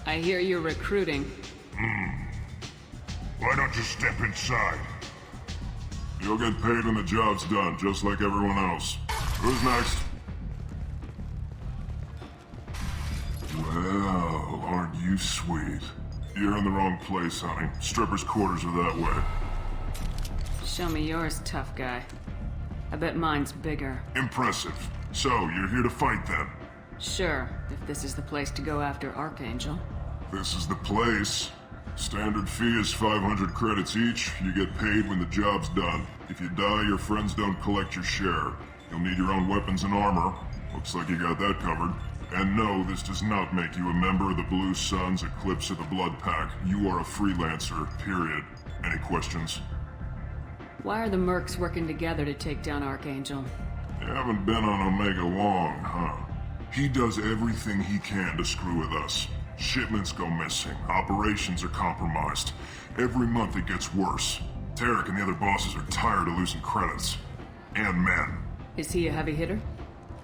I hear you're recruiting. Why don't you step inside? You'll get paid when the job's done, just like everyone else. Who's next? Well, aren't you sweet? You're in the wrong place, honey. Strippers' quarters are that way. Show me yours, tough guy. I bet mine's bigger. Impressive. So, you're here to fight then? Sure, if this is the place to go after Archangel. This is the place. Standard fee is 500 credits each. You get paid when the job's done. If you die, your friends don't collect your share. You'll need your own weapons and armor. Looks like you got that covered. And no, this does not make you a member of the Blue Suns, Eclipse, or the Blood Pack. You are a freelancer, period. Any questions? Why are the mercs working together to take down Archangel? You haven't been on Omega long, huh? He does everything he can to screw with us. Shipments go missing, operations are compromised. Every month it gets worse. Tarek and the other bosses are tired of losing credits. And men. Is he a heavy hitter?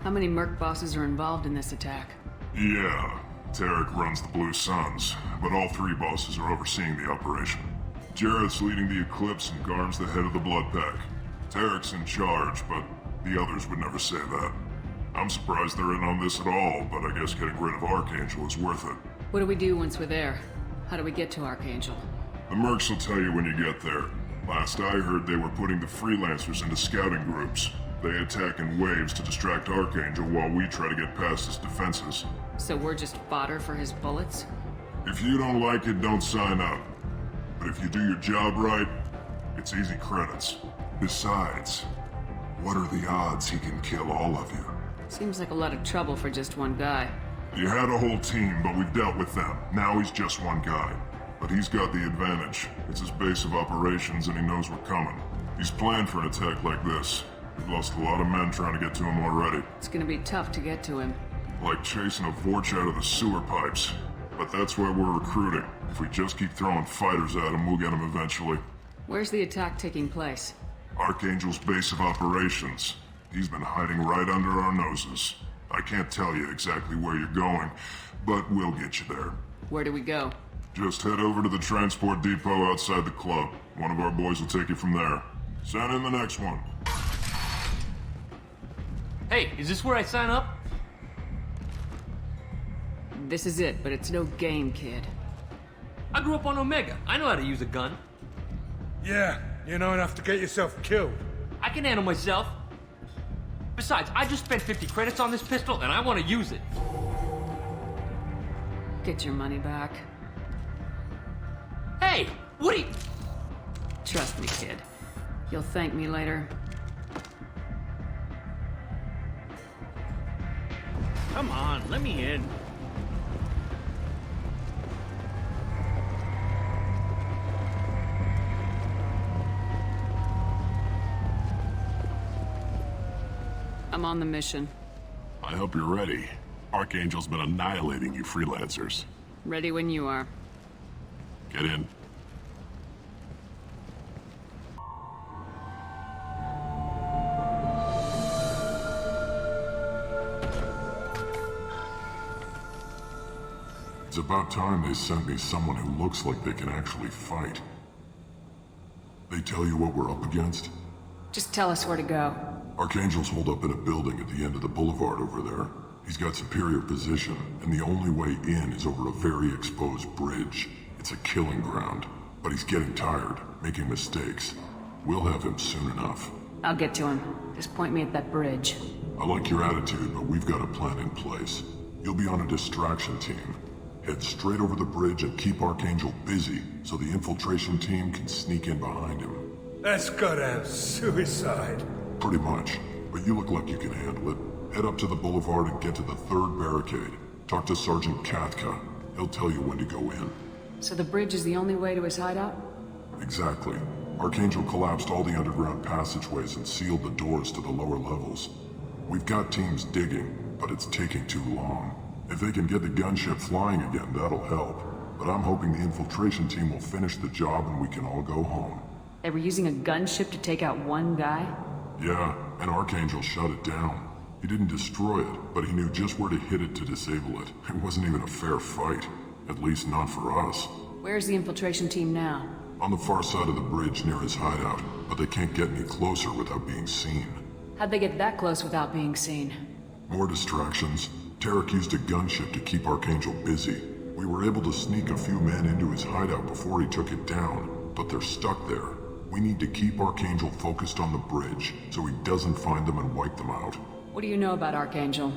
How many merc bosses are involved in this attack? Yeah, Tarek runs the Blue Suns, but all three bosses are overseeing the operation. Jarrett's leading the Eclipse and Garm's the head of the Blood Pack. Tarek's in charge, but the others would never say that. I'm surprised they're in on this at all, but I guess getting rid of Archangel is worth it. What do we do once we're there? How do we get to Archangel? The mercs will tell you when you get there. Last I heard, they were putting the freelancers into scouting groups. They attack in waves to distract Archangel while we try to get past his defenses. So we're just fodder for his bullets? If you don't like it, don't sign up. But if you do your job right, it's easy credits. Besides, what are the odds he can kill all of you? Seems like a lot of trouble for just one guy. You had a whole team, but we've dealt with them. Now he's just one guy. But he's got the advantage. It's his base of operations and he knows we're coming. He's planned for an attack like this. We've lost a lot of men trying to get to him already. It's gonna be tough to get to him. Like chasing a Vorch out of the sewer pipes. But that's why we're recruiting. If we just keep throwing fighters at him, we'll get him eventually. Where's the attack taking place? Archangel's base of operations. He's been hiding right under our noses. I can't tell you exactly where you're going, but we'll get you there. Where do we go? Just head over to the transport depot outside the club. One of our boys will take you from there. Send in the next one. Hey, is this where I sign up? This is it, but it's no game, kid. I grew up on Omega. I know how to use a gun. Yeah, you know enough to get yourself killed. I can handle myself. Besides, I just spent 50 credits on this pistol and I want to use it. Get your money back. Hey, what are you... Trust me, kid. You'll thank me later. Come on, let me in. I'm on the mission. I hope you're ready. Archangel's been annihilating you freelancers. Ready when you are. Get in. It's about time they sent me someone who looks like they can actually fight. They tell you what we're up against? Just tell us where to go. Archangel's holed up in a building at the end of the boulevard over there. He's got superior position, and the only way in is over a very exposed bridge. It's a killing ground, but he's getting tired, making mistakes. We'll have him soon enough. I'll get to him. Just point me at that bridge. I like your attitude, but we've got a plan in place. You'll be on a distraction team. Head straight over the bridge and keep Archangel busy, so the infiltration team can sneak in behind him. That's goddamn suicide. Pretty much, but you look like you can handle it. Head up to the boulevard and get to the third barricade. Talk to Sergeant Katka. He'll tell you when to go in. So the bridge is the only way to his hideout? Exactly. Archangel collapsed all the underground passageways and sealed the doors to the lower levels. We've got teams digging, but it's taking too long. If they can get the gunship flying again, that'll help. But I'm hoping the infiltration team will finish the job and we can all go home. They were using a gunship to take out one guy? Yeah, and Archangel shut it down. He didn't destroy it, but he knew just where to hit it to disable it. It wasn't even a fair fight. At least not for us. Where's the infiltration team now? On the far side of the bridge near his hideout, but they can't get any closer without being seen. How'd they get that close without being seen? More distractions. Patriarch used a gunship to keep Archangel busy. We were able to sneak a few men into his hideout before he took it down, but they're stuck there. We need to keep Archangel focused on the bridge, so he doesn't find them and wipe them out. What do you know about Archangel?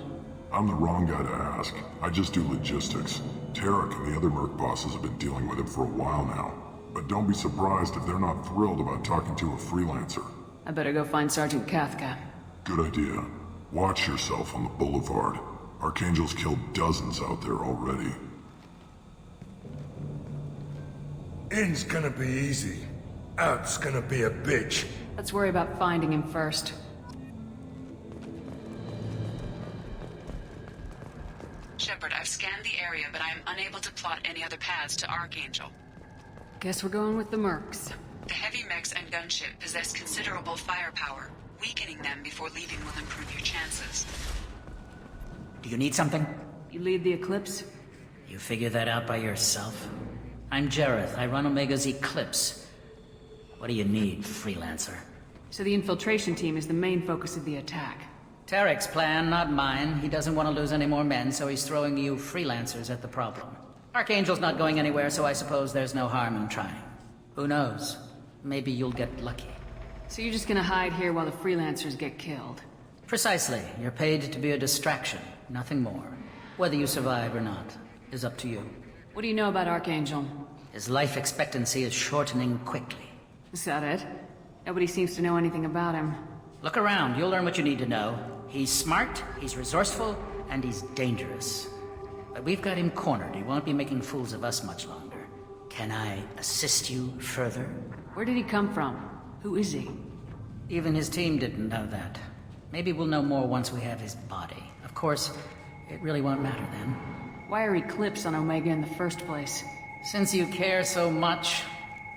I'm the wrong guy to ask. I just do logistics. Patriarch and the other merc bosses have been dealing with him for a while now. But don't be surprised if they're not thrilled about talking to a freelancer. I better go find Sergeant Kathka. Good idea. Watch yourself on the boulevard. Archangel's killed dozens out there already. In's gonna be easy. Out's gonna be a bitch. Let's worry about finding him first. Shepard, I've scanned the area, but I am unable to plot any other paths to Archangel. Guess we're going with the mercs. The heavy mechs and gunship possess considerable firepower. Weakening them before leaving will improve your chances. Do you need something? You lead the Eclipse? You figure that out by yourself? I'm Jareth. I run Omega's Eclipse. What do you need, freelancer? So the infiltration team is the main focus of the attack. Tarek's plan, not mine. He doesn't want to lose any more men, so he's throwing you freelancers at the problem. Archangel's not going anywhere, so I suppose there's no harm in trying. Who knows? Maybe you'll get lucky. So you're just gonna hide here while the freelancers get killed? Precisely. You're paid to be a distraction, nothing more. Whether you survive or not is up to you. What do you know about Archangel? His life expectancy is shortening quickly. Is that it? Nobody seems to know anything about him. Look around, you'll learn what you need to know. He's smart, he's resourceful, and he's dangerous. But we've got him cornered. He won't be making fools of us much longer. Can I assist you further? Where did he come from? Who is he? Even his team didn't know that. Maybe we'll know more once we have his body. Of course, it really won't matter then. Why are Eclipse on Omega in the first place? Since you care so much,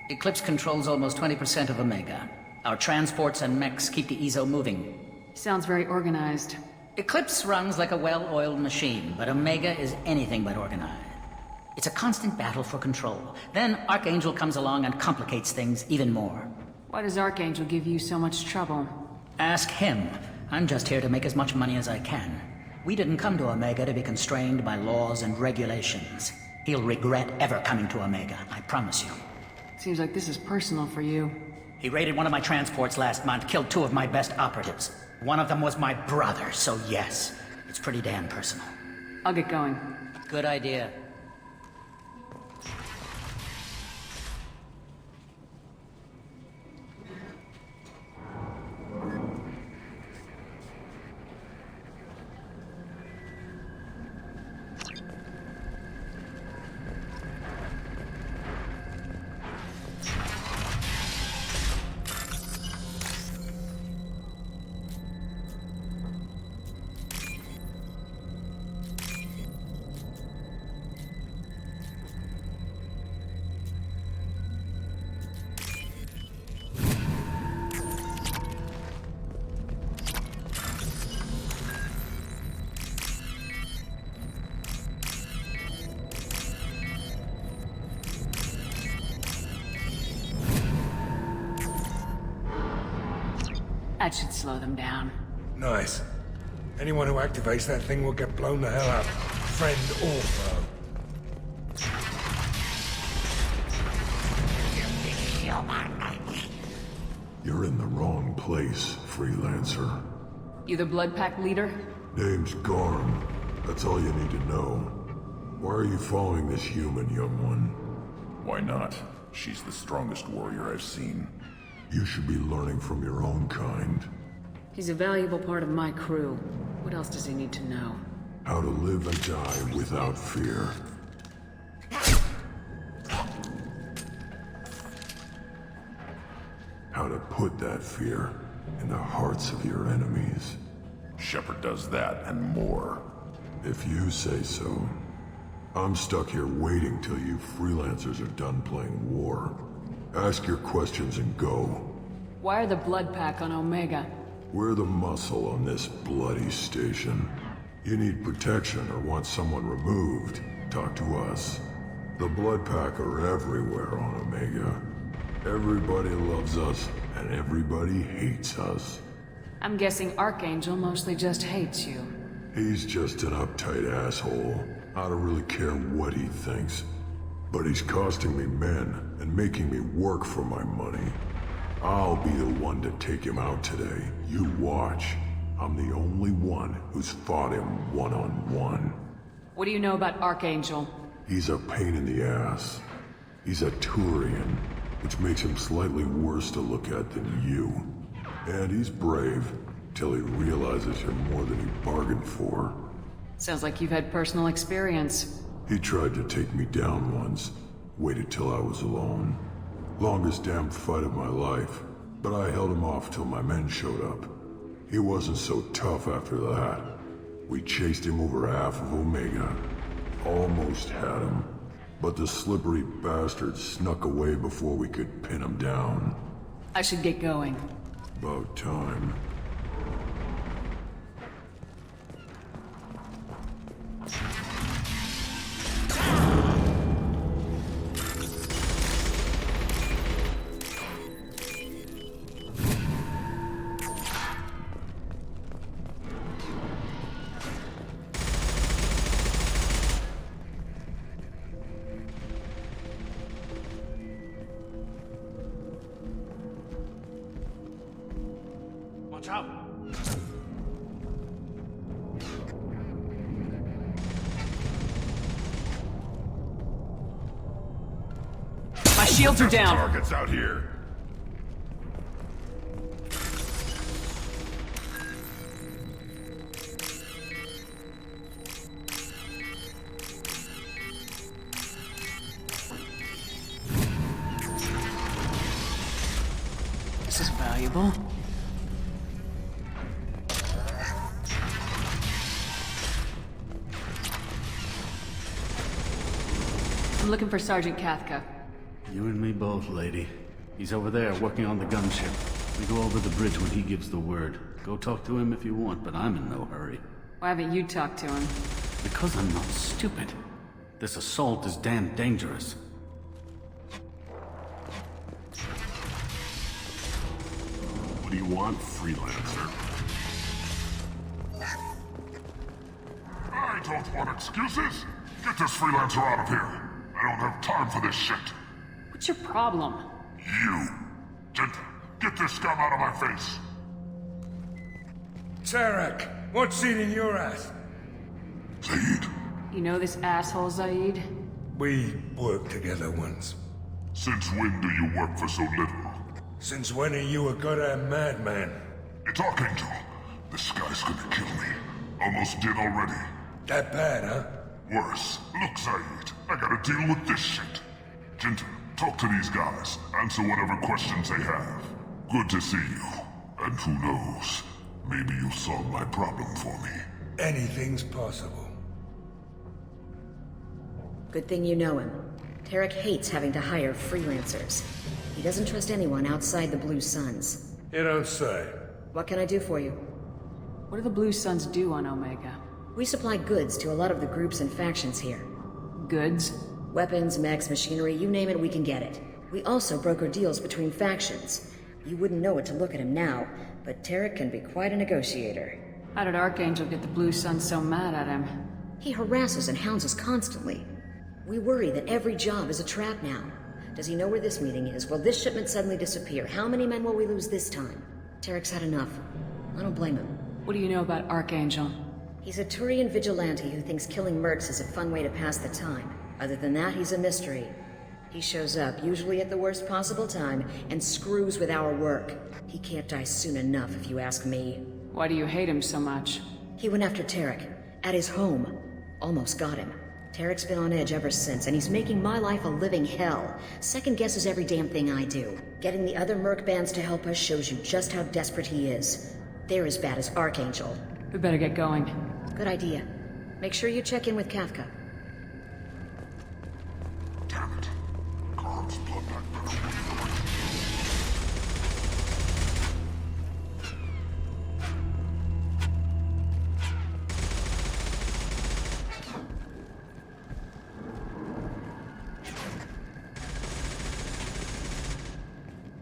Eclipse controls almost 20% of Omega. Our transports and mechs keep the EZO moving. Sounds very organized. Eclipse runs like a well-oiled machine, but Omega is anything but organized. It's a constant battle for control. Then Archangel comes along and complicates things even more. Why does Archangel give you so much trouble? Ask him. I'm just here to make as much money as I can. We didn't come to Omega to be constrained by laws and regulations. He'll regret ever coming to Omega, I promise you. Seems like this is personal for you. He raided one of my transports last month, killed 2 of my best operatives. One of them was my brother, so yes, it's pretty damn personal. I'll get going. Good idea. That should slow them down. Nice. Anyone who activates that thing will get blown the hell up. Friend or foe. You're in the wrong place, freelancer. You the Blood Pack leader? Name's Garm. That's all you need to know. Why are you following this human, young one? Why not? She's the strongest warrior I've seen. You should be learning from your own kind. He's a valuable part of my crew. What else does he need to know? How to live and die without fear. How to put that fear in the hearts of your enemies. Shepard does that and more. If you say so. I'm stuck here waiting till you freelancers are done playing war. Ask your questions and go. Why are the Blood Pack on Omega? We're the muscle on this bloody station. You need protection or want someone removed, talk to us. The Blood Pack are everywhere on Omega. Everybody loves us, and everybody hates us. I'm guessing Archangel mostly just hates you. He's just an uptight asshole. I don't really care what he thinks. But he's costing me men and making me work for my money. I'll be the one to take him out today. You watch. I'm the only one who's fought him one-on-one. What do you know about Archangel? He's a pain in the ass. He's a Turian, which makes him slightly worse to look at than you. And he's brave, till he realizes you're more than he bargained for. Sounds like you've had personal experience. He tried to take me down once, waited till I was alone. Longest damn fight of my life, but I held him off till my men showed up. He wasn't so tough after that. We chased him over half of Omega. Almost had him, but the slippery bastard snuck away before we could pin him down. I should get going. About time. Watch out! My shields are down! Targets out here. This is valuable. I'm looking for Sergeant Kafka. You and me both, lady. He's over there working on the gunship. We go over the bridge when he gives the word. Go talk to him if you want, but I'm in no hurry. Why haven't you talked to him? Because I'm not stupid. This assault is damn dangerous. What do you want, freelancer? I don't want excuses. Get this freelancer out of here. I don't have time for this shit. What's your problem? You. Get this scum out of my face. Patriarch, what's eating your ass? Zaid, You know this asshole, Zaid? We worked together once. since when do you work for so little? Since when are you a goddamn madman? It's Archangel. This guy's gonna kill me. Almost did already. That bad, huh? Worse. Look, Zaid, I gotta deal with this shit. Jinta, talk to these guys. Answer whatever questions they have. Good to see you. And who knows, maybe you'll solve my problem for me. Anything's possible. Good thing you know him. Tarek hates having to hire freelancers. He doesn't trust anyone outside the Blue Suns. You don't say. What can I do for you? What do the Blue Suns do on Omega? We supply goods to a lot of the groups and factions here. Goods? Weapons, mechs, machinery, you name it, we can get it. We also broker deals between factions. You wouldn't know it to look at him now, but Tarek can be quite a negotiator. How did Archangel get the Blue Suns so mad at him? He harasses and hounds us constantly. We worry that every job is a trap now. Does he know where this meeting is? Will this shipment suddenly disappear? How many men will we lose this time? Tarek's had enough. I don't blame him. What do you know about Archangel? He's a Turian vigilante who thinks killing mercs is a fun way to pass the time. Other than that, he's a mystery. He shows up, usually at the worst possible time, and screws with our work. He can't die soon enough, if you ask me. Why do you hate him so much? He went after Tarek, at his home. Almost got him. Tarek's been on edge ever since, and he's making my life a living hell. Second guesses every damn thing I do. Getting the other merc bands to help us shows you just how desperate he is. They're as bad as Archangel. We better get going. Good idea. Make sure you check in with Kafka. Damn it. Khan's blood back.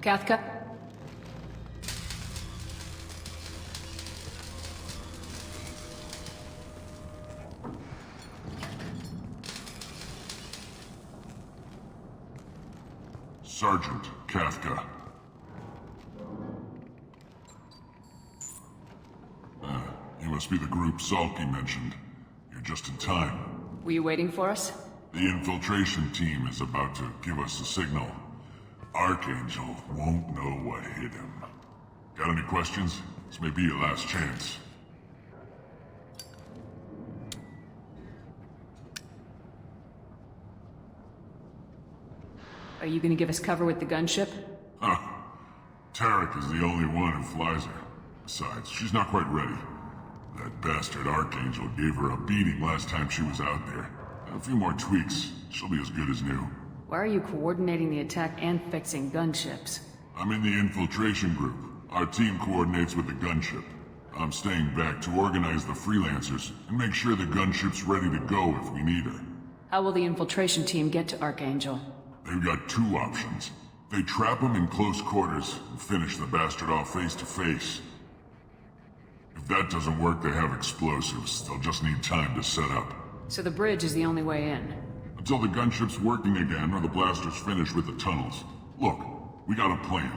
Kafka? Sergeant Kafka. You must be the group Salky mentioned. You're just in time. Were you waiting for us? The infiltration team is about to give us a signal. Archangel won't know what hit him. Got any questions? This may be your last chance. Are you gonna give us cover with the gunship? Huh. Patriarch is the only one who flies her. Besides, she's not quite ready. That bastard Archangel gave her a beating last time she was out there. A few more tweaks, she'll be as good as new. Why are you coordinating the attack and fixing gunships? I'm in the infiltration group. Our team coordinates with the gunship. I'm staying back to organize the freelancers and make sure the gunship's ready to go if we need her. How will the infiltration team get to Archangel? They've got two options. They trap him in close quarters and finish the bastard off face to face. If that doesn't work, they have explosives. They'll just need time to set up. So the bridge is the only way in? Until the gunship's working again or the blasters finish with the tunnels. Look, we got a plan.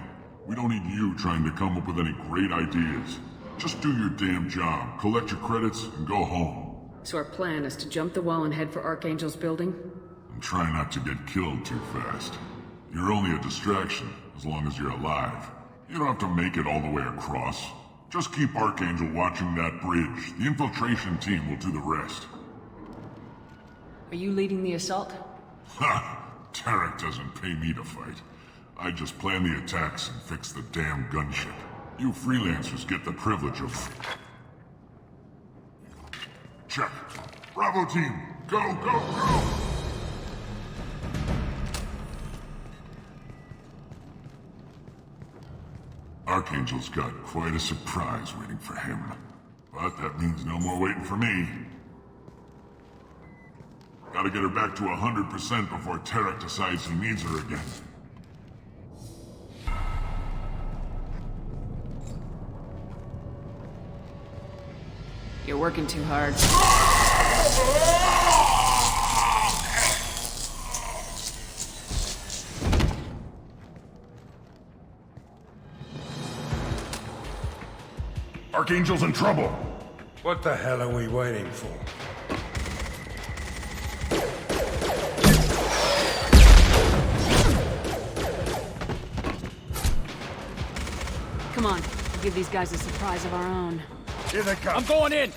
We don't need you trying to come up with any great ideas. Just do your damn job, collect your credits, and go home. So our plan is to jump the wall and head for Archangel's building? And try not to get killed too fast. You're only a distraction, as long as you're alive. You don't have to make it all the way across. Just keep Archangel watching that bridge. The infiltration team will do the rest. Are you leading the assault? Ha! Patriarch doesn't pay me to fight. I just plan the attacks and fix the damn gunship. You freelancers get the privilege of... Check. Bravo team! Go, go, go! Archangel's got quite a surprise waiting for him. But that means no more waiting for me. Gotta get her back to 100% before Patriarch decides he needs her again. You're working too hard. Archangel's in trouble! What the hell are we waiting for? Come on, we'll give these guys a surprise of our own. Here they come. I'm going in!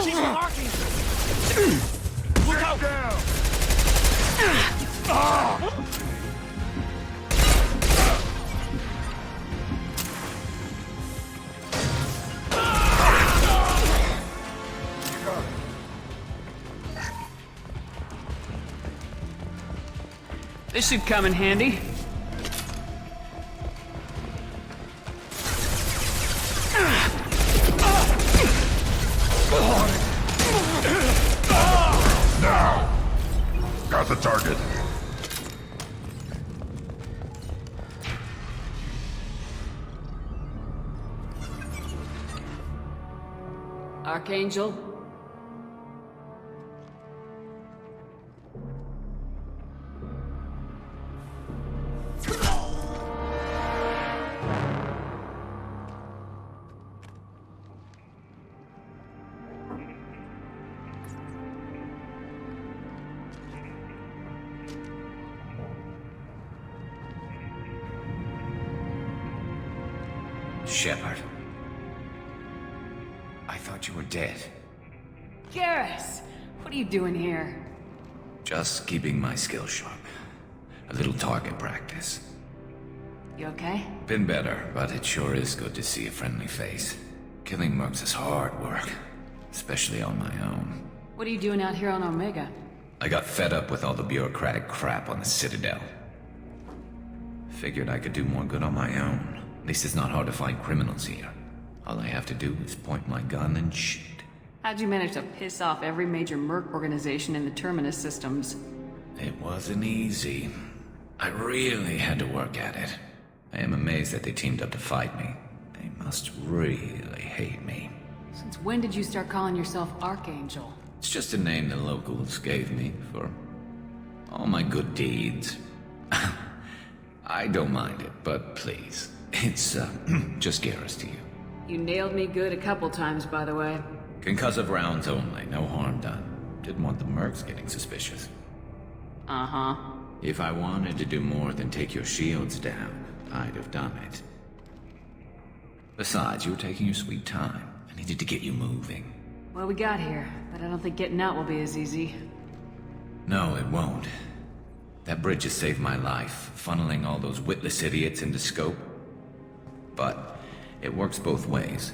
She's an Archangel! Look out! Down! This should come in handy. Now! Got the target. Archangel? Shepard. I thought you were dead. Garrus! What are you doing here? Just keeping my skills sharp. A little target practice. You okay? Been better, but it sure is good to see a friendly face. Killing mercs is hard work, especially on my own. What are you doing out here on Omega? I got fed up with all the bureaucratic crap on the Citadel. Figured I could do more good on my own. At least it's not hard to find criminals here. All I have to do is point my gun and shoot. How'd you manage to piss off every major merc organization in the Terminus systems? It wasn't easy. I really had to work at it. I am amazed that they teamed up to fight me. They must really hate me. Since when did you start calling yourself Archangel? It's just a name the locals gave me for all my good deeds. I don't mind it, but please, it's just Garrus to you. You nailed me good a couple times, by the way. Concussive rounds only, no harm done. Didn't want the mercs getting suspicious. Uh-huh. If I wanted to do more than take your shields down, I'd have done it. Besides, you were taking your sweet time. I needed to get you moving. Well, we got here, but I don't think getting out will be as easy. No, it won't. That bridge has saved my life, funneling all those witless idiots into scope. But it works both ways.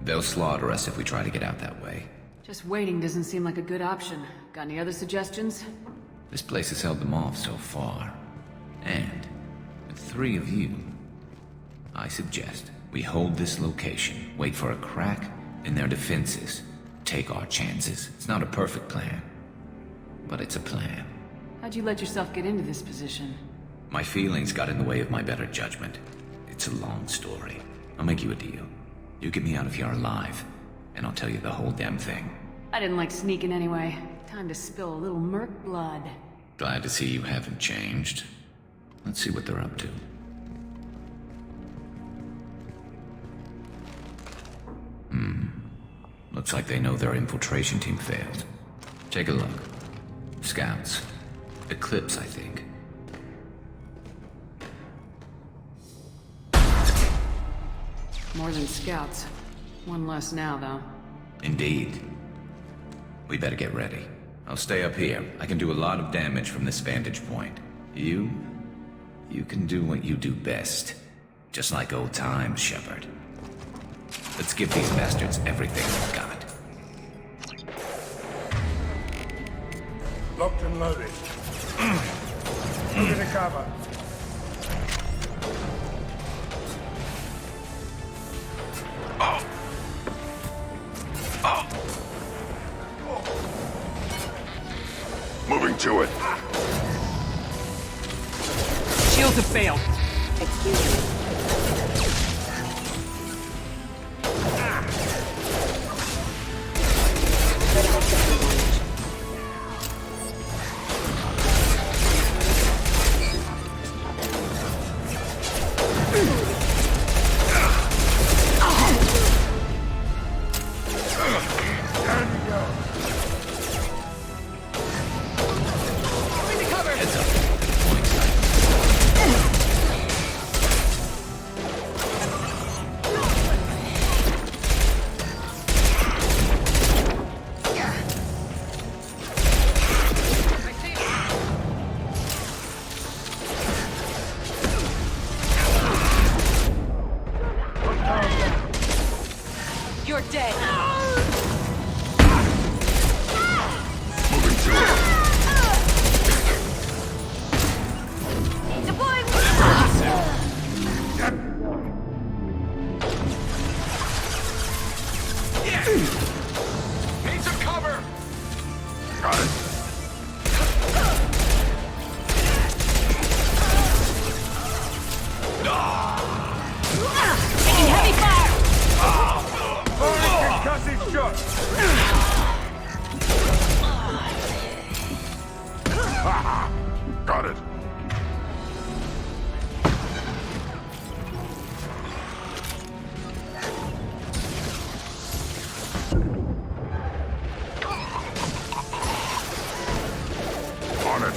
They'll slaughter us if we try to get out that way. Just waiting doesn't seem like a good option. Got any other suggestions? This place has held them off so far. And with 3 of you, I suggest we hold this location, wait for a crack in their defenses, take our chances. It's not a perfect plan, but it's a plan. How'd you let yourself get into this position? My feelings got in the way of my better judgment. It's a long story. I'll make you a deal. You get me out of here alive, and I'll tell you the whole damn thing. I didn't like sneaking anyway. Time to spill a little merc blood. Glad to see you haven't changed. Let's see what they're up to. Looks like they know their infiltration team failed. Take a look. Scouts. Eclipse, I think. More than scouts. One less now, though. Indeed. We better get ready. I'll stay up here. I can do a lot of damage from this vantage point. You can do what you do best. Just like old times, Shepard. Let's give these bastards everything they've got. Locked and loaded. Look at the cover. Moving to it. Shields have failed. Excuse me. You're dead. Moving to it. Deploying. Need some cover! Got it. Taking heavy fire. Concussive shot. Got it. On it.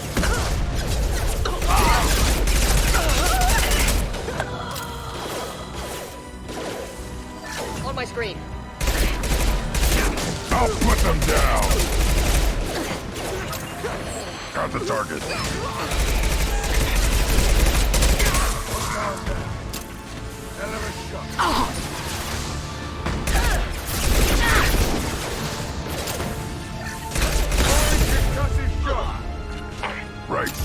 On my screen. I'll put them down. Got the target. Hell of a shot. Concussive shot. Right.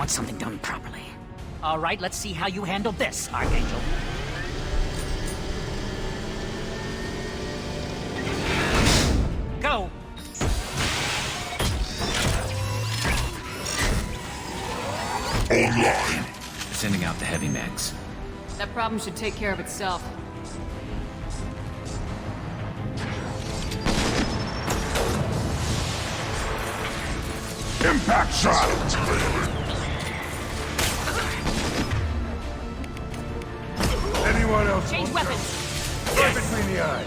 want something done properly. All right, let's see how you handle this, Archangel. Go! Online. Sending out the heavy mechs. That problem should take care of itself. Impact shot! Anyone else? Change weapons! Right between the eyes.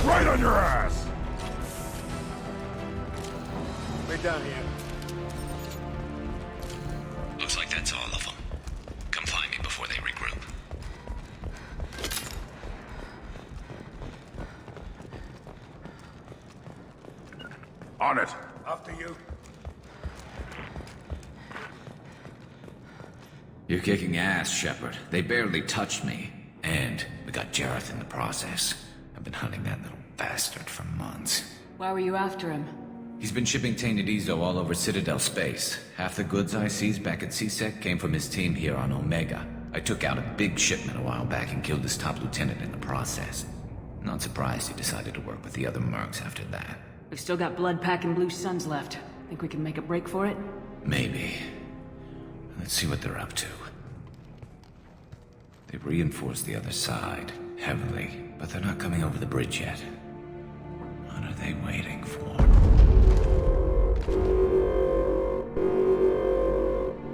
Right on your ass! Way down here. Looks like that's all of them. Come find me before they regroup. On it! After you. You're kicking ass, Shepard. They barely touched me. And we got Jareth in the process. I've been hunting that little bastard for months. Why were you after him? He's been shipping tainted Ezo all over Citadel space. Half the goods I seized back at CSEC came from his team here on Omega. I took out a big shipment a while back and killed his top lieutenant in the process. Not surprised he decided to work with the other mercs after that. We've still got blood pack and blue suns left. Think we can make a break for it? Maybe. Let's see what they're up to. They've reinforced the other side, heavily, but they're not coming over the bridge yet. What are they waiting for?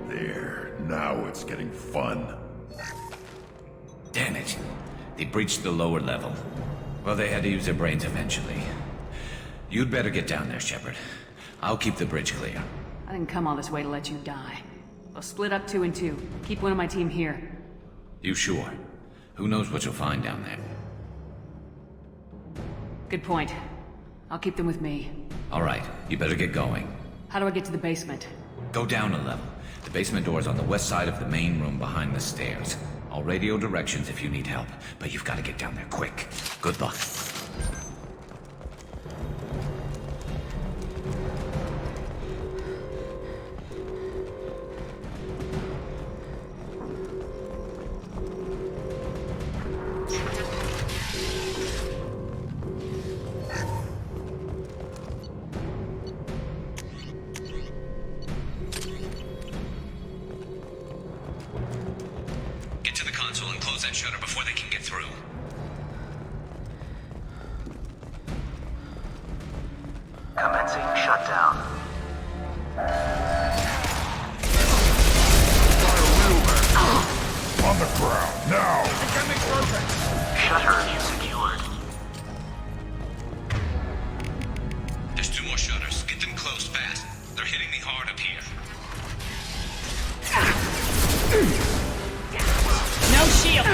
There, now it's getting fun. Damn it. They breached the lower level. Well, they had to use their brains eventually. You'd better get down there, Shepard. I'll keep the bridge clear. I didn't come all this way to let you die. We'll split up 2 and 2. Keep one of my team here. You sure? Who knows what you'll find down there? Good point. I'll keep them with me. All right, you better get going. How do I get to the basement? Go down a level. The basement door is on the west side of the main room behind the stairs. I'll radio directions if you need help, but you've got to get down there quick. Good luck. Shutter before they can get through. Commencing shutdown. Fire real Now! Shutter secured. There's 2 more shutters. Get them closed fast. They're hitting me hard up here. No shield!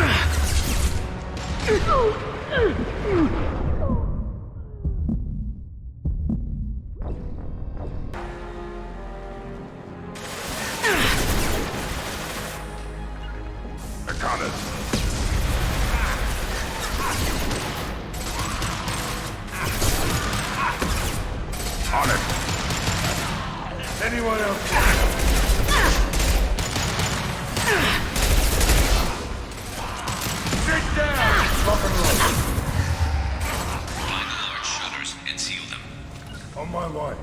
I got it. On it. Anyone else? Sit down! Lock and roll. Find the large shutters and seal them. On my way.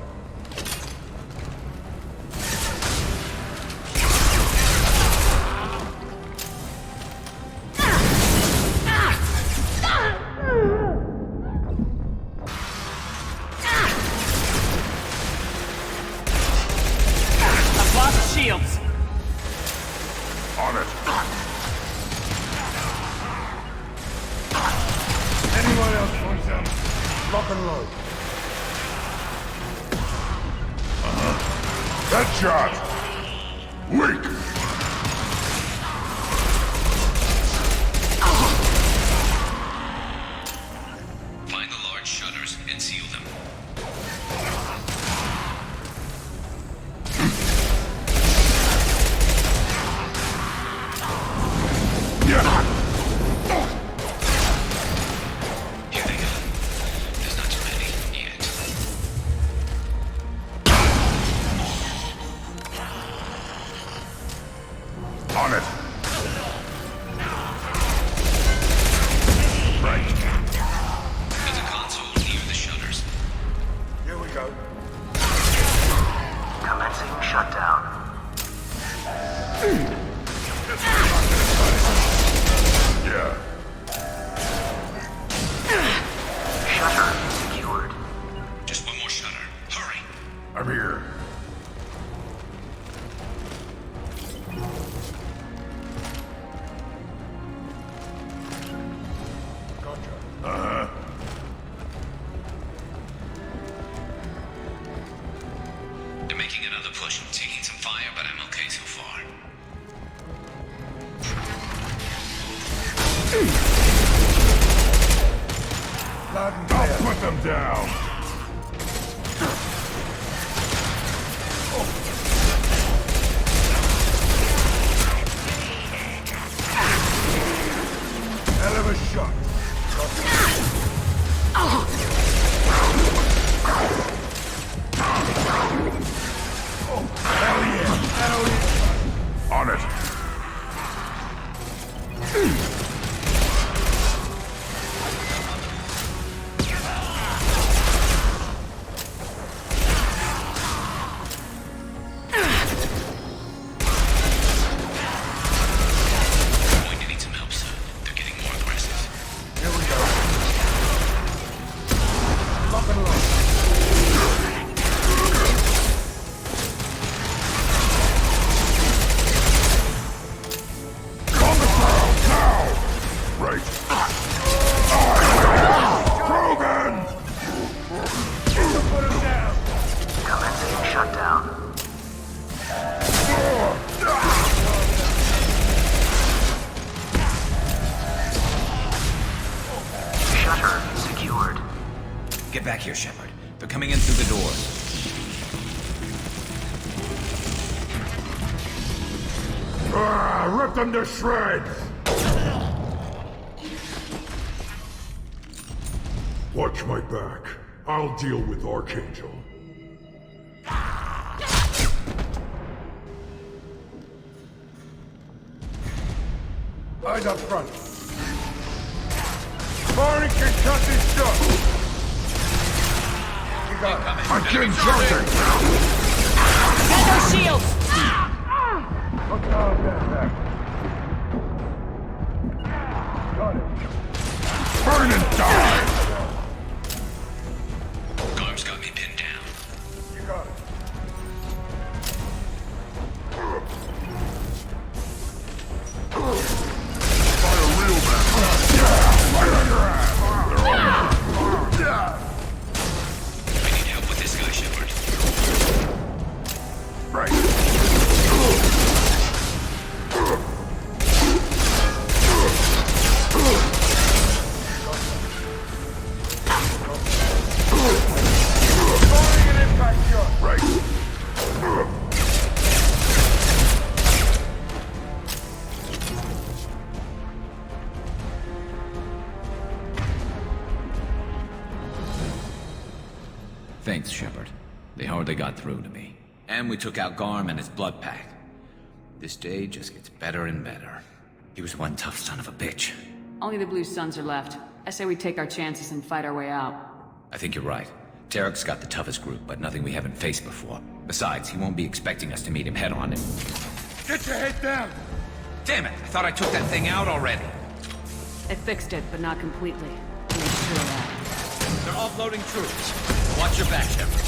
I've lost shields. On it. Anyone else want some? Lock and load. Headshot! Weak! Find the large shutters and seal them. Yeah! Here they go. There's not too many yet. On it! Right. There's a console near the shutters. Here we go. Commencing shutdown. Yeah. Shutter secured. Just 1 more shutter. Hurry. I'm here. Gotcha. Uh-huh. They're making another push. Taking some fire, but I'm okay so far. Loud and I'll clear. put them down! Hell of a shot. Hell yeah. Hell yeah. On it! Going to need some help soon. They're getting more aggressive. Here we go. Lock and load. On the ground, now! Right. Krogan! Put him down. Commencing shutdown. Shutter secured. Get back here, Shepard. They're coming in through the doors. Rip them to shreds! Watch my back. I'll deal with Archangel. Eyes up front. Firing concussive shot. You got it. I'm getting charging! Get those shields! Look down there. Got it. Burn and die! Garm's got me pinned down. You got it. They hardly got through to me. And we took out Garm and his blood pack. This day just gets better and better. He was one tough son of a bitch. Only the Blue Suns are left. I say we take our chances and fight our way out. I think you're right. Tarek's got the toughest group, but nothing we haven't faced before. Besides, he won't be expecting us to meet him head-on and... Get your head down! Damn it! I thought I took that thing out already. They fixed it, but not completely. Make sure of that. They're offloading troops. Watch your back, Shepard.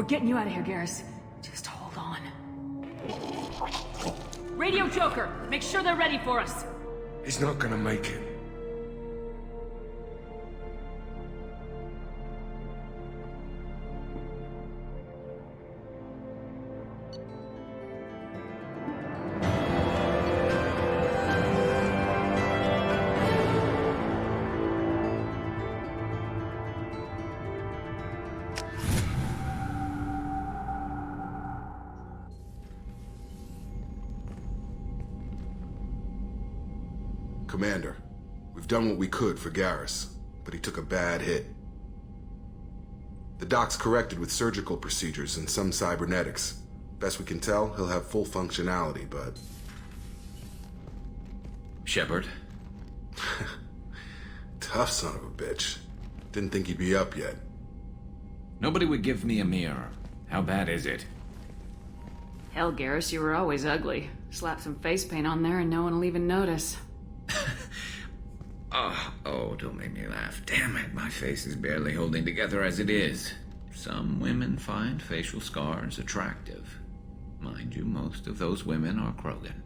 We're getting you out of here, Garrus. Just hold on. Radio Joker, make sure they're ready for us. He's not gonna make it. Commander, we've done what we could for Garrus, but he took a bad hit. The doc's corrected with surgical procedures and some cybernetics. Best we can tell, he'll have full functionality, but... Shepard? Tough son of a bitch. Didn't think he'd be up yet. Nobody would give me a mirror. How bad is it? Hell, Garrus, you were always ugly. Slap some face paint on there and no one will even notice. Oh, don't make me laugh. Damn it, my face is barely holding together as it is. Some women find facial scars attractive. Mind you, most of those women are Krogan.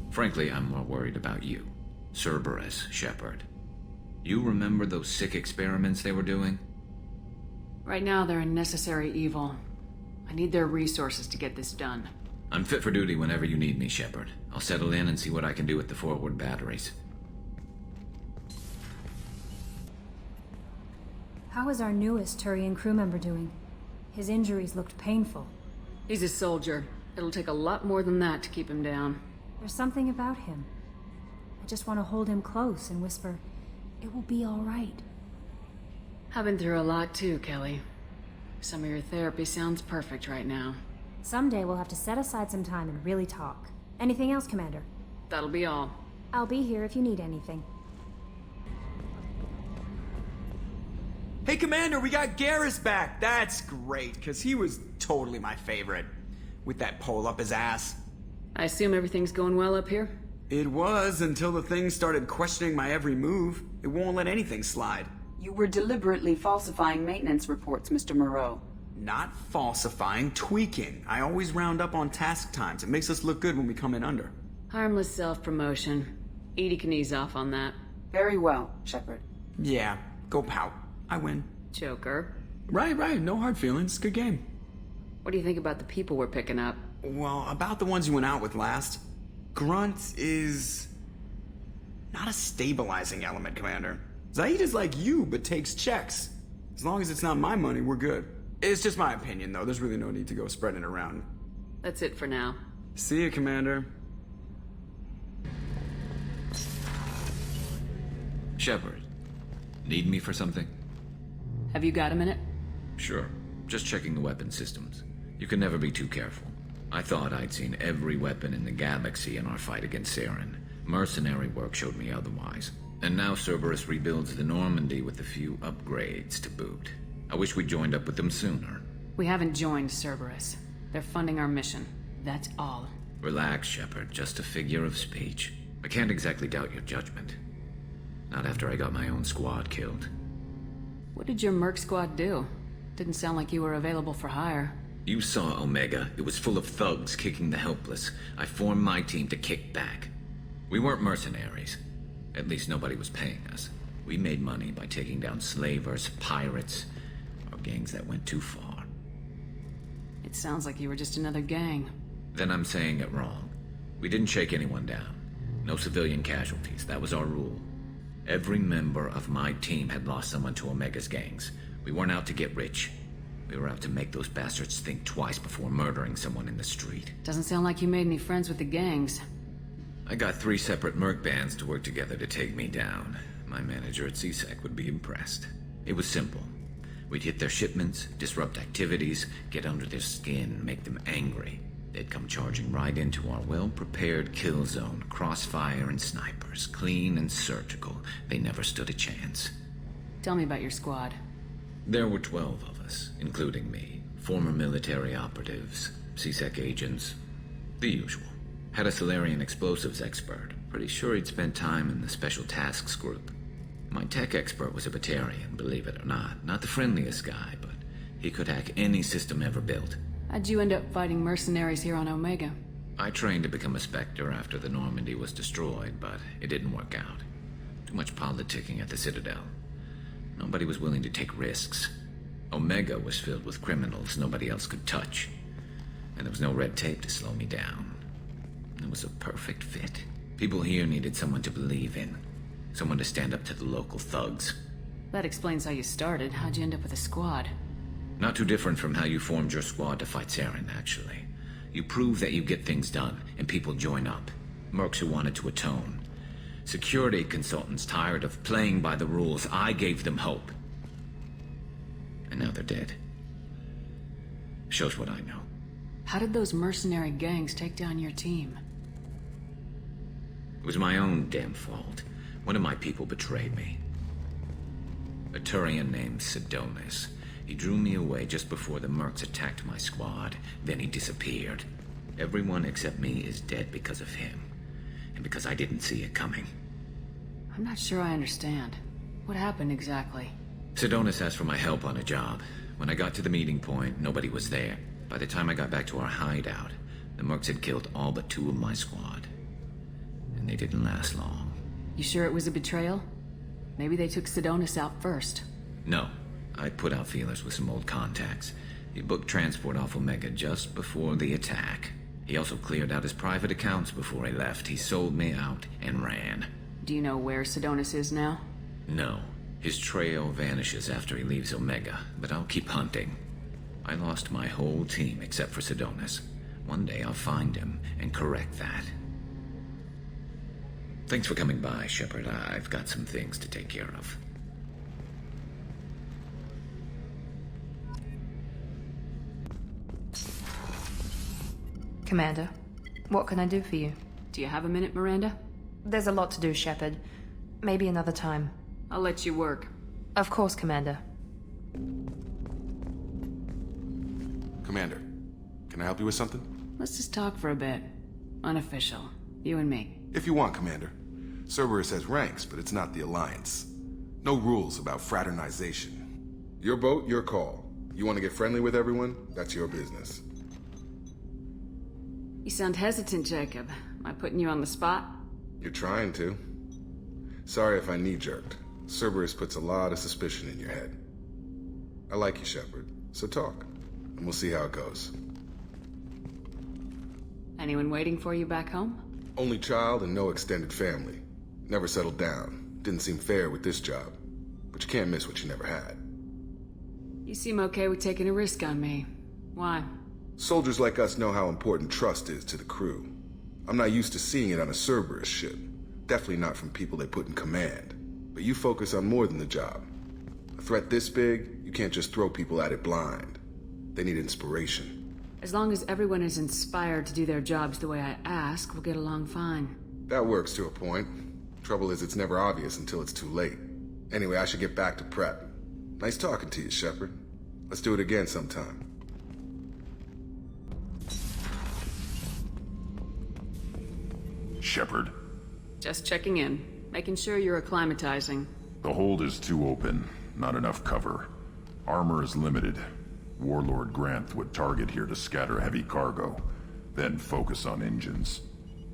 Frankly, I'm more worried about you. Cerberus, Shepard. You remember those sick experiments they were doing? Right now, they're a necessary evil. I need their resources to get this done. I'm fit for duty whenever you need me, Shepard. I'll settle in and see what I can do with the forward batteries. How is our newest Turian crew member doing? His injuries looked painful. He's a soldier. It'll take a lot more than that to keep him down. There's something about him. I just want to hold him close and whisper, "It will be all right." I've been through a lot too, Kelly. Some of your therapy sounds perfect right now. Someday we'll have to set aside some time and really talk. Anything else, Commander? That'll be all. I'll be here if you need anything. Hey, Commander, we got Garrus back. That's great, because he was totally my favorite. With that pole up his ass. I assume everything's going well up here? It was, until the thing started questioning my every move. It won't let anything slide. You were deliberately falsifying maintenance reports, Mr. Moreau. Not falsifying, tweaking. I always round up on task times. It makes us look good when we come in under. Harmless self-promotion. Edie can ease off on that. Very well, Shepard. Yeah, go pout. I win. Joker. Right. No hard feelings. Good game. What do you think about the people we're picking up? Well, about the ones you went out with last. Grunt is... not a stabilizing element, Commander. Zaid is like you, but takes checks. As long as it's not my money, we're good. It's just my opinion, though. There's really no need to go spreading it around. That's it for now. See you, Commander. Shepard, need me for something? Have you got a minute? Sure. Just checking the weapon systems. You can never be too careful. I thought I'd seen every weapon in the galaxy in our fight against Saren. Mercenary work showed me otherwise. And now Cerberus rebuilds the Normandy with a few upgrades to boot. I wish we'd joined up with them sooner. We haven't joined Cerberus. They're funding our mission. That's all. Relax, Shepard. Just a figure of speech. I can't exactly doubt your judgment. Not after I got my own squad killed. What did your merc squad do? Didn't sound like you were available for hire. You saw Omega. It was full of thugs kicking the helpless. I formed my team to kick back. We weren't mercenaries. At least nobody was paying us. We made money by taking down slavers, pirates, or gangs that went too far. It sounds like you were just another gang. Then I'm saying it wrong. We didn't shake anyone down. No civilian casualties. That was our rule. Every member of my team had lost someone to Omega's gangs. We weren't out to get rich. We were out to make those bastards think twice before murdering someone in the street. Doesn't sound like you made any friends with the gangs. I got 3 separate merc bands to work together to take me down. My manager at CSEC would be impressed. It was simple. We'd hit their shipments, disrupt activities, get under their skin, make them angry. They'd come charging right into our well-prepared kill zone, crossfire and snipers, clean and surgical. They never stood a chance. Tell me about your squad. There were 12 of us, including me. Former military operatives, CSEC agents, the usual. Had a Solarian explosives expert. Pretty sure he'd spent time in the Special Tasks group. My tech expert was a Batarian, believe it or not. Not the friendliest guy, but he could hack any system ever built. How'd you end up fighting mercenaries here on Omega? I trained to become a Spectre after the Normandy was destroyed, but it didn't work out. Too much politicking at the Citadel. Nobody was willing to take risks. Omega was filled with criminals nobody else could touch. And there was no red tape to slow me down. It was a perfect fit. People here needed someone to believe in. Someone to stand up to the local thugs. That explains how you started. How'd you end up with a squad? Not too different from how you formed your squad to fight Saren, actually. You prove that you get things done, and people join up. Mercs who wanted to atone. Security consultants tired of playing by the rules. I gave them hope. And now they're dead. Shows what I know. How did those mercenary gangs take down your team? It was my own damn fault. One of my people betrayed me. A Turian named Sedonis. He drew me away just before the mercs attacked my squad. Then he disappeared. Everyone except me is dead because of him. And because I didn't see it coming. I'm not sure I understand. What happened exactly? Sedonis asked for my help on a job. When I got to the meeting point, nobody was there. By the time I got back to our hideout, the mercs had killed all but 2 of my squad. And they didn't last long. You sure it was a betrayal? Maybe they took Sedonis out first. No. I put out feelers with some old contacts. He booked transport off Omega just before the attack. He also cleared out his private accounts before he left. He sold me out and ran. Do you know where Sedonis is now? No. His trail vanishes after he leaves Omega, but I'll keep hunting. I lost my whole team except for Sedonis. One day I'll find him and correct that. Thanks for coming by, Shepard. I've got some things to take care of. Commander, what can I do for you? Do you have a minute, Miranda? There's a lot to do, Shepard. Maybe another time. I'll let you work. Of course, Commander. Commander, can I help you with something? Let's just talk for a bit. Unofficial. You and me. If you want, Commander. Cerberus has ranks, but it's not the Alliance. No rules about fraternization. Your boat, your call. You want to get friendly with everyone? That's your business. You sound hesitant, Jacob. Am I putting you on the spot? You're trying to. Sorry if I knee-jerked. Cerberus puts a lot of suspicion in your head. I like you, Shepard, so talk, and we'll see how it goes. Anyone waiting for you back home? Only child and no extended family. Never settled down. Didn't seem fair with this job. But you can't miss what you never had. You seem okay with taking a risk on me. Why? Soldiers like us know how important trust is to the crew. I'm not used to seeing it on a Cerberus ship. Definitely not from people they put in command. But you focus on more than the job. A threat this big, you can't just throw people at it blind. They need inspiration. As long as everyone is inspired to do their jobs the way I ask, we'll get along fine. That works to a point. Trouble is, it's never obvious until it's too late. Anyway, I should get back to prep. Nice talking to you, Shepard. Let's do it again sometime. Shepard. Just checking in. Making sure you're acclimatizing. The hold is too open. Not enough cover. Armor is limited. Warlord Granth would target here to scatter heavy cargo, then focus on engines.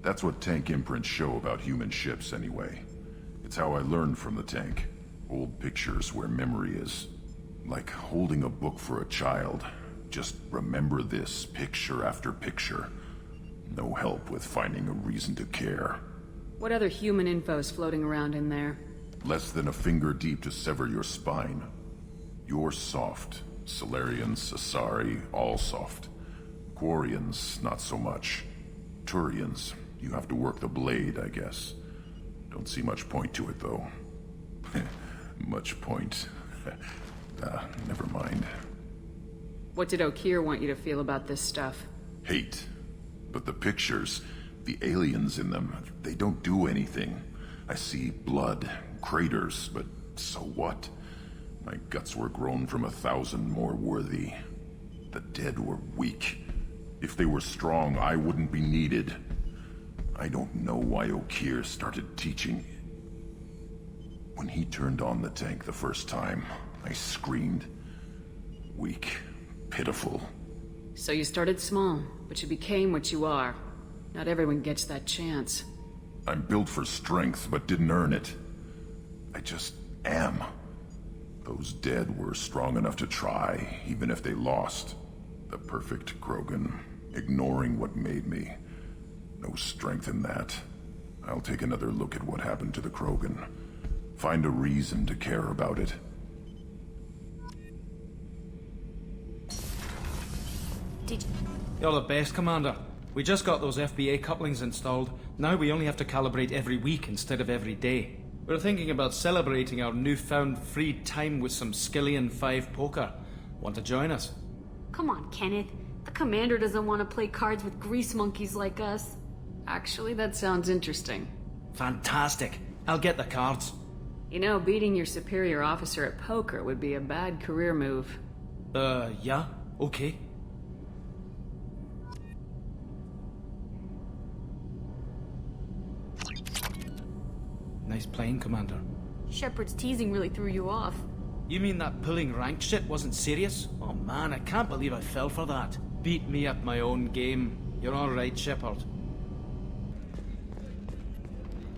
That's what tank imprints show about human ships anyway. It's how I learned from the tank. Old pictures where memory is. Like holding a book for a child. Just remember this, picture after picture. No help with finding a reason to care. What other human info's floating around in there? Less than a finger deep to sever your spine. You're soft. Solarians, Asari, all soft. Quarians, not so much. Turians, you have to work the blade, I guess. Don't see much point to it, though. Much point. Never mind. What did Okeer want you to feel about this stuff? Hate. But the pictures, the aliens in them, they don't do anything. I see blood, craters, but so what? My guts were grown from 1,000 more worthy. The dead were weak. If they were strong, I wouldn't be needed. I don't know why Okeer started teaching. When he turned on the tank the first time, I screamed. Weak, pitiful. So you started small, but you became what you are. Not everyone gets that chance. I'm built for strength, but didn't earn it. I just am. Those dead were strong enough to try, even if they lost. The perfect Krogan, ignoring what made me. No strength in that. I'll take another look at what happened to the Krogan. Find a reason to care about it. You're the best, Commander. We just got those FBA couplings installed. Now we only have to calibrate every week instead of every day. We're thinking about celebrating our newfound free time with some Skillian 5 poker. Want to join us? Come on, Kenneth. The commander doesn't want to play cards with grease monkeys like us. Actually, that sounds interesting. Fantastic. I'll get the cards. You know, beating your superior officer at poker would be a bad career move. Yeah? Okay. Nice playing, Commander. Shepard's teasing really threw you off. You mean that pulling rank shit wasn't serious? Oh man, I can't believe I fell for that. Beat me at my own game. You're alright, Shepard.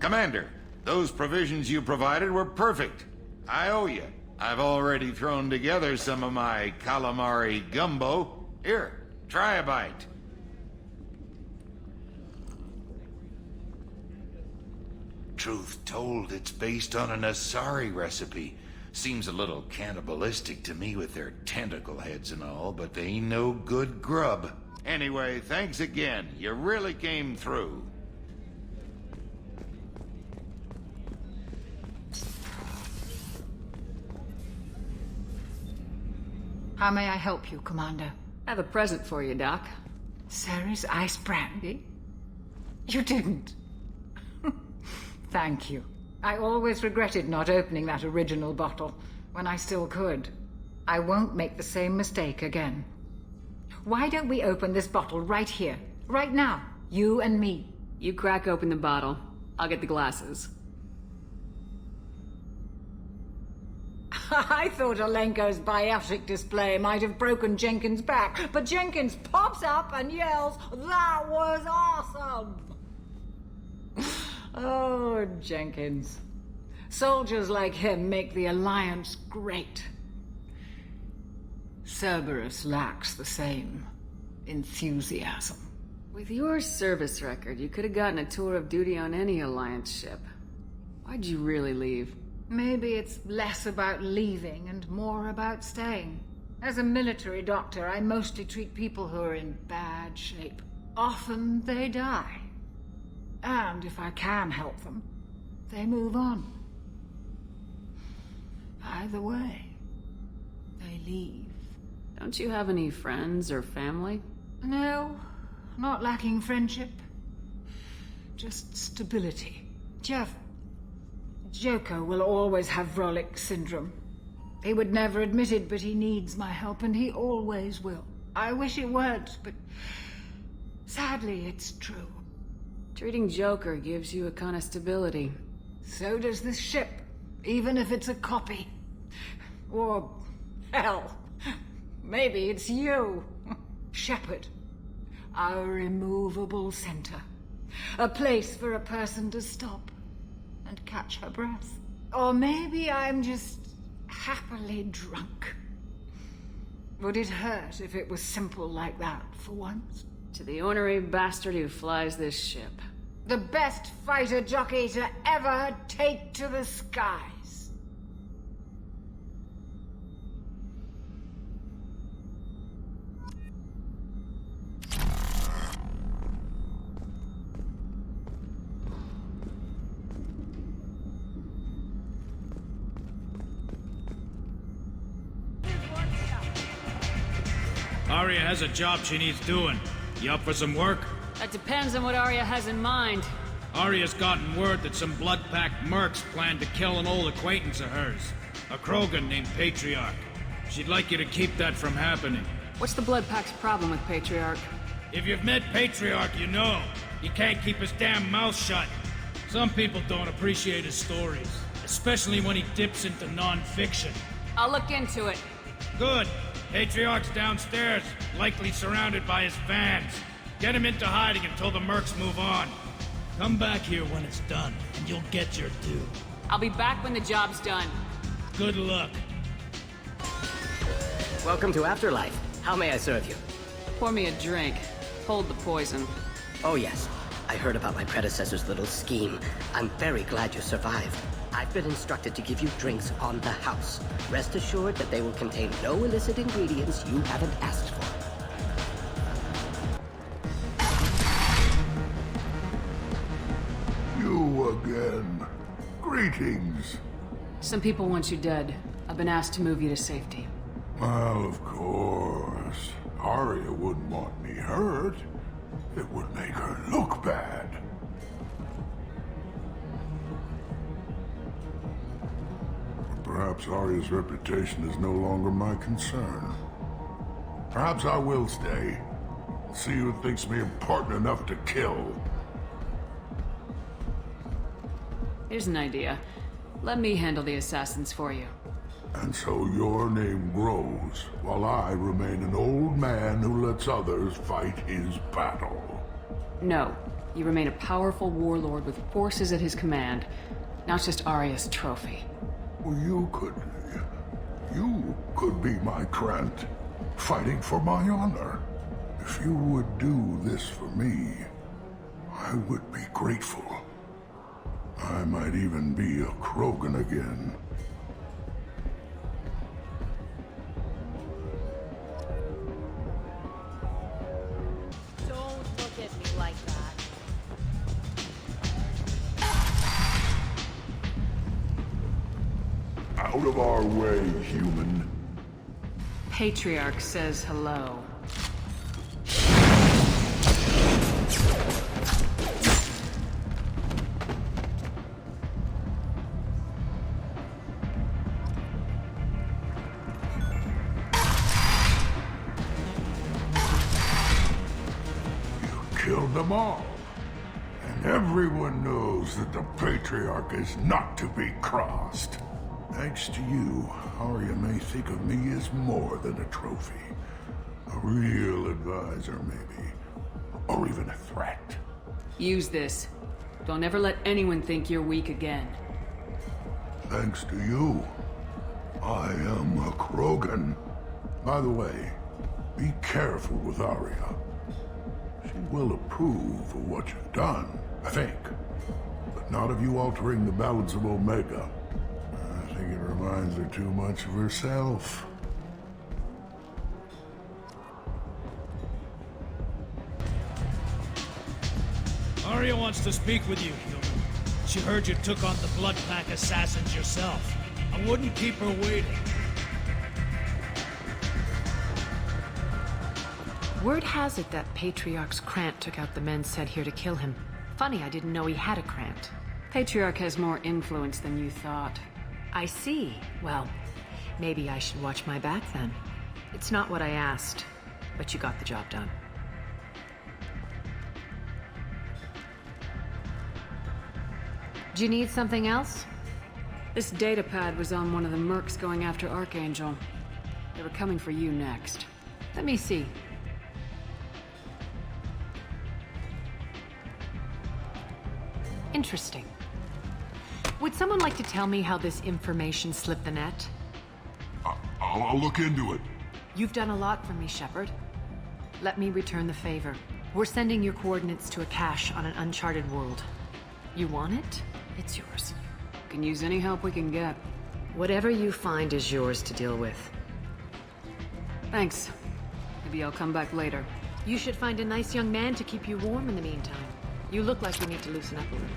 Commander, those provisions you provided were perfect. I owe you. I've already thrown together some of my calamari gumbo. Here, try a bite. Truth told, it's based on an Asari recipe. Seems a little cannibalistic to me with their tentacle heads and all, but they ain't no good grub. Anyway, thanks again. You really came through. How may I help you, Commander? I have a present for you, Doc. Serrice Ice Brandy? You didn't. Thank you. I always regretted not opening that original bottle when I still could. I won't make the same mistake again. Why don't we open this bottle right here, right now, you and me? You crack open the bottle. I'll get the glasses. I thought Alenko's biotic display might have broken Jenkins' back, but Jenkins pops up and yells, "That was awesome!" Oh, Jenkins. Soldiers like him make the Alliance great. Cerberus lacks the same enthusiasm. With your service record, you could have gotten a tour of duty on any Alliance ship. Why'd you really leave? Maybe it's less about leaving and more about staying. As a military doctor, I mostly treat people who are in bad shape. Often they die. And if I can help them, they move on. Either way, they leave. Don't you have any friends or family? No, not lacking friendship. Just stability. Joko will always have Vrolik syndrome. He would never admit it, but he needs my help, and he always will. I wish it weren't, but sadly it's true. Treating Joker gives you a kind of stability. So does this ship, even if it's a copy. Or, hell, maybe it's you, Shepard. Our immovable center. A place for a person to stop and catch her breath. Or maybe I'm just happily drunk. Would it hurt if it was simple like that for once? To the ornery bastard who flies this ship. The best fighter jockey to ever take to the skies. Arya has a job she needs doing. You up for some work? That depends on what Arya has in mind. Arya's gotten word that some blood-packed mercs plan to kill an old acquaintance of hers. A Krogan named Patriarch. She'd like you to keep that from happening. What's the Blood Pack's problem with Patriarch? If you've met Patriarch, you know. He can't keep his damn mouth shut. Some people don't appreciate his stories. Especially when he dips into non-fiction. I'll look into it. Good. Patriarch's downstairs, likely surrounded by his fans. Get him into hiding until the mercs move on. Come back here when it's done, and you'll get your due. I'll be back when the job's done. Good luck. Welcome to Afterlife. How may I serve you? Pour me a drink. Hold the poison. Oh yes, I heard about my predecessor's little scheme. I'm very glad you survived. I've been instructed to give you drinks on the house. Rest assured that they will contain no illicit ingredients you haven't asked for. again. Greetings. Some people want you dead. I've been asked to move you to safety. Well, of course. Arya wouldn't want me hurt. It would make her look bad. Perhaps Arya's reputation is no longer my concern. Perhaps I will stay. See who thinks me important enough to kill. Here's an idea. Let me handle the assassins for you. And so your name grows, while I remain an old man who lets others fight his battle. No. You remain a powerful warlord with forces at his command. Now it's just Arya's trophy. Well, you could be my Krant, fighting for my honor. If you would do this for me, I would be grateful. I might even be a Krogan again. Don't look at me like that. Out of our way, human. Patriarch says hello. Killed them all. And everyone knows that the Patriarch is not to be crossed. Thanks to you, Arya may think of me as more than a trophy. A real advisor, maybe. Or even a threat. Use this. Don't ever let anyone think you're weak again. Thanks to you, I am a Krogan. By the way, be careful with Arya. She will approve of what you've done, I think. But not of you altering the balance of Omega. I think it reminds her too much of herself. Arya wants to speak with you, human. She heard you took on the Blood Pack assassins yourself. I wouldn't keep her waiting. Word has it that Patriarch's Krant took out the men sent here to kill him. Funny, I didn't know he had a Krant. Patriarch has more influence than you thought. I see. Well, maybe I should watch my back then. It's not what I asked, but you got the job done. Do you need something else? This datapad was on one of the mercs going after Archangel. They were coming for you next. Let me see. Interesting. Would someone like to tell me how this information slipped the net? I'll look into it. You've done a lot for me, Shepard. Let me return the favor. We're sending your coordinates to a cache on an uncharted world. You want it? It's yours. Can use any help we can get. Whatever you find is yours to deal with. Thanks. Maybe I'll come back later. You should find a nice young man to keep you warm in the meantime. You look like you need to loosen up a little.